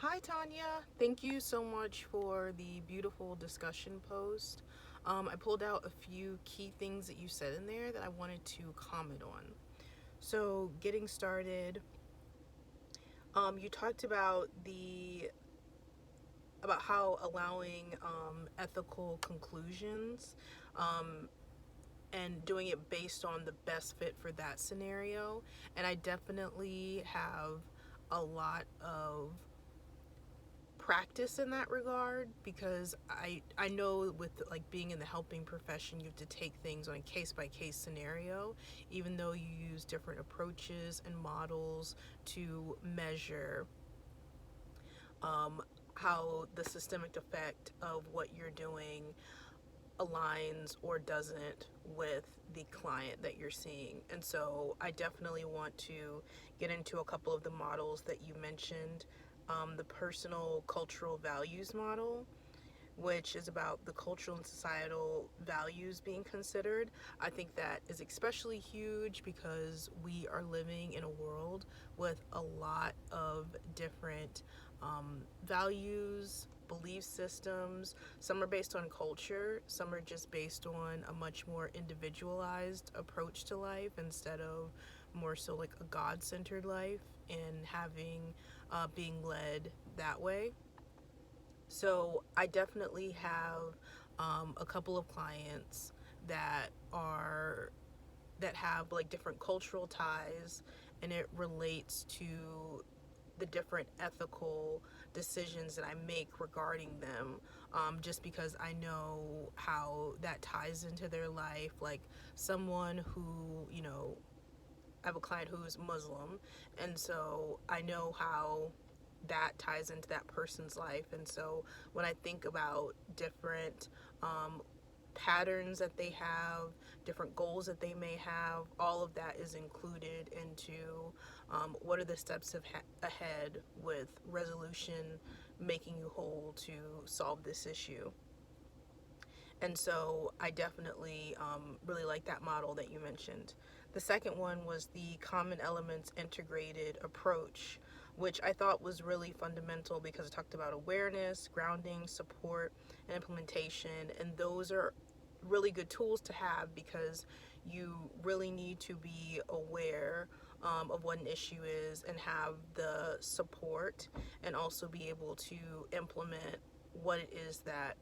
Hi, Tanya. Thank you so much for the beautiful discussion post. I pulled out a few key things that you said in there that I wanted to comment on. So, getting started, you talked about how allowing ethical conclusions um, and doing it based on the best fit for that scenario. And I definitely have a lot of practice in that regard because I know with like being in the helping profession you have to take things on a case by case scenario, even though you use different approaches and models to measure how the systemic effect of what you're doing aligns or doesn't with the client that you're seeing. And so I definitely want to get into a couple of the models that you mentioned. The personal cultural values model, which is about the cultural and societal values being considered. I think that is especially huge because we are living in a world with a lot of different values, belief systems. Some are based on culture, some are just based on a much more individualized approach to life instead of more so like a God centered life and having being led that way. So I definitely have a couple of clients that are that have like different cultural ties, and it relates to the different ethical decisions that I make regarding them, just because I know how that ties into their life. Like someone who, I have a client who's Muslim, and so I know how that ties into that person's life. And so when I think about different patterns that they have, different goals that they may have, all of that is included into what are the steps ahead with resolution, making you whole to solve this issue. And so I definitely really like that model that you mentioned. The second one was the common elements integrated approach, which I thought was really fundamental because it talked about awareness, grounding, support, and implementation. And those are really good tools to have because you really need to be aware of what an issue is and have the support and also be able to implement what it is that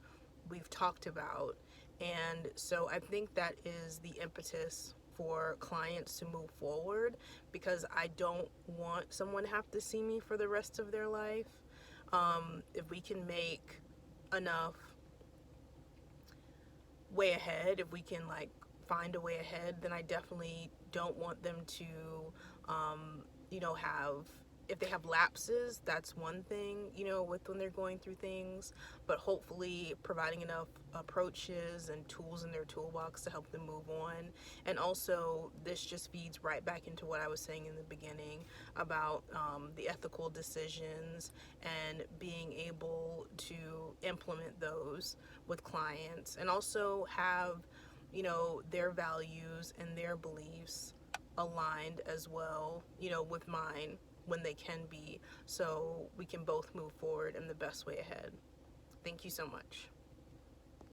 we've talked about. And so I think that is the impetus for clients to move forward because I don't want someone to have to see me for the rest of their life. If we can make enough way ahead, if we can like find a way ahead, then I definitely don't want them to, have, if they have lapses, that's one thing, with when they're going through things, but hopefully providing enough approaches and tools in their toolbox to help them move on. And also, this just feeds right back into what I was saying in the beginning about the ethical decisions and being able to implement those with clients and also have, their values and their beliefs aligned as well, with mine when they can be, so we can both move forward in the best way ahead. Thank you so much.